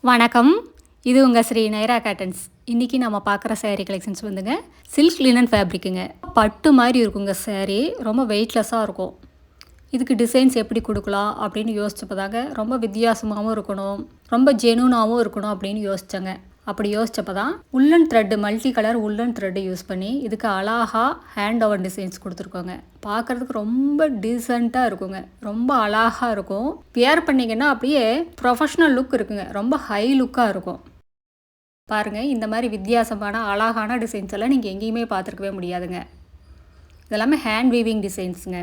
வணக்கம். இது உங்கள் SRENYRACOTTONS. இன்றைக்கி நம்ம பார்க்குற saree கலெக்ஷன்ஸ் வந்துங்க சில்க் லினன் ஃபேப்ரிக்குங்க. பட்டு மாதிரி இருக்குங்க saree. ரொம்ப வெயிட்லெஸ்ஸாக இருக்கும். இதுக்கு டிசைன்ஸ் எப்படி கொடுக்கலாம் அப்படின்னு யோசிச்சப்பதாங்க ரொம்ப வித்தியாசமாகவும் இருக்கணும், ரொம்ப ஜெனூனாகவும் இருக்கணும் அப்படின்னு யோசித்தேங்க. அப்படி யோசிச்சப்போ தான் உல்லன் த்ரெட்டு, மல்டி கலர் உல்லன் த்ரெட்டு யூஸ் பண்ணி இதுக்கு அழகாக ஹேண்ட் ஓவன் டிசைன்ஸ் கொடுத்துருக்கோங்க. பார்க்குறதுக்கு ரொம்ப டீசெண்டாக இருக்குங்க, ரொம்ப அழகாக இருக்கும். வியர் பண்ணிங்கன்னா அப்படியே ப்ரொஃபஷ்னல் லுக் இருக்குங்க, ரொம்ப ஹை லுக்காக இருக்கும். பாருங்கள், இந்த மாதிரி வித்தியாசமான அழகான டிசைன்ஸ் எல்லாம் நீங்கள் எங்கேயுமே பார்த்துருக்கவே முடியாதுங்க. இதெல்லாமே ஹேண்ட் வீவிங் டிசைன்ஸுங்க.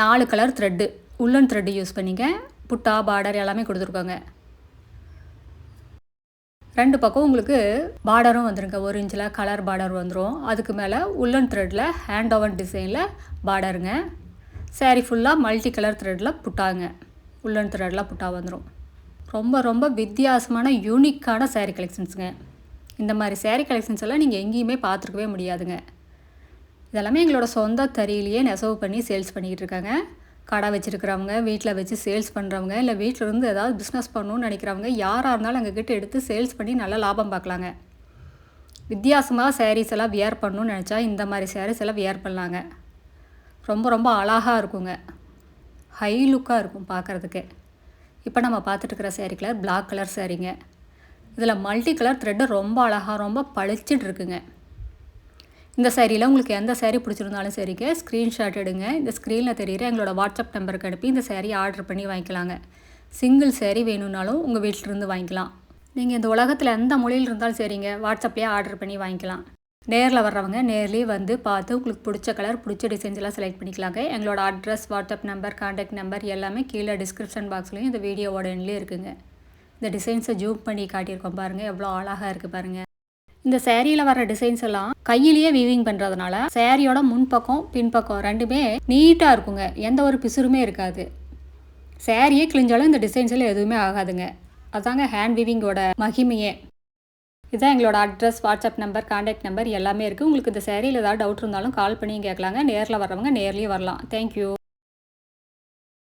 நாலு colour thread, woollen thread use பண்ணிங்க. புட்டா, பார்டர் எல்லாமே கொடுத்துருக்கோங்க. ரெண்டு பக்கம் உங்களுக்கு பார்டரும் வந்துருங்க. 1 இன்ச்சில் கலர் பார்டர் வந்துடும். அதுக்கு மேலே உல்லன் த்ரெட்டில் ஹேண்ட் ஓவன் டிசைனில் பார்டருங்க. சாரீ ஃபுல்லாக மல்டி கலர் த்ரெட்டில் புட்டாங்க. உல்லன் த்ரெட்டில் புட்டா வந்துடும். ரொம்ப ரொம்ப வித்தியாசமான யூனிக்கான சாரீ கலெக்ஷன்ஸுங்க. இந்த மாதிரி சாரீ கலெக்ஷன்ஸ் எல்லாம் நீங்கள் எங்கேயுமே பார்த்துருக்கவே முடியாதுங்க. இதெல்லாமே எங்களோட சொந்த தறியிலேயே நெசவு பண்ணி சேல்ஸ் பண்ணிக்கிட்டு இருக்காங்க. கடை வச்சுருக்கிறவங்க, வீட்டில் வச்சு சேல்ஸ் பண்ணுறவங்க, இல்லை வீட்டில் இருந்து ஏதாவது பிஸ்னஸ் பண்ணணும்னு நினைக்கிறவங்க யாராக இருந்தாலும் எங்ககிட்ட எடுத்து சேல்ஸ் பண்ணி நல்லா லாபம் பார்க்கலாங்க. வித்தியாசமாக சாரீஸ் எல்லாம் வியர் பண்ணணும்னு நினச்சா இந்த மாதிரி சாரீஸ் எல்லாம் வியர் பண்ணலாங்க. ரொம்ப ரொம்ப அழகாக இருக்குங்க, ஹை லுக்காக இருக்கும் பார்க்குறதுக்கு. இப்போ நம்ம பார்த்துட்டுருக்கிற சாரீ கலர் பிளாக் கலர் சாரீங்க. இதில் மல்டி கலர் த்ரெட்டு ரொம்ப அழகாக ரொம்ப பளிச்சிட்டு இருக்குங்க. இந்த சாரியில் உங்களுக்கு எந்த சாரீ பிடிச்சிருந்தாலும் சரிங்க, ஸ்க்ரீன்ஷாட் எடுங்க. இந்த ஸ்க்ரீனில் தெரிகிற எங்களோட வாட்ஸ்அப் நம்பருக்கு அனுப்பி இந்த சாரீ ஆர்டர் பண்ணி வாங்கிக்கலாங்க. சிங்கிள் சாரீ வேணும்னாலும் உங்கள் வீட்டிலிருந்து வாங்கிக்கலாம். நீங்கள் இந்த உலகத்தில் எந்த மொழியில் இருந்தாலும் சரிங்க, வாட்ஸ்அப்லேயே ஆர்டர் பண்ணி வாங்கிக்கலாம். நேரில் வர்றவங்க நேர்லேயே வந்து பார்த்து உங்களுக்கு பிடிச்ச கலர், பிடிச்ச டிசைன்ஸ் எல்லாம் செலக்ட் பண்ணிக்கலாங்க. எங்களோட address, WhatsApp number, contact number எல்லாமே கீழே டிஸ்கிரிப்ஷன் பாக்ஸ்லேயும் இந்த வீடியோவோட எண்ட்லேயே இருக்குங்க. இந்த டிசைன்ஸை ஜூம் பண்ணி காட்டியிருக்கோம் பாருங்கள், எவ்வளோ அழகாக இருக்குது பாருங்கள். இந்த சேரீயில் வர டிசைன்ஸ் எல்லாம் கையிலேயே வீவிங் பண்ணுறதுனால சேரீயோட முன்பக்கம் பின்பக்கம் ரெண்டுமே நீட்டாக இருக்குங்க. எந்த ஒரு பிசுருமே இருக்காது. சேரீயே கிழிஞ்சாலும் இந்த டிசைன்ஸ் எல்லாம் எதுவுமே ஆகாதுங்க. அதாங்க ஹேண்ட் வீவிங்கோட மகிமையே. இதுதான் எங்களோட address, WhatsApp number, contact number எல்லாமே இருக்குது. உங்களுக்கு இந்த சேரீயில் ஏதாவது டவுட் இருந்தாலும் கால் பண்ணி கேட்கலாங்க. நேரில் வர்றவங்க நேர்லேயே வரலாம். தேங்க்யூ.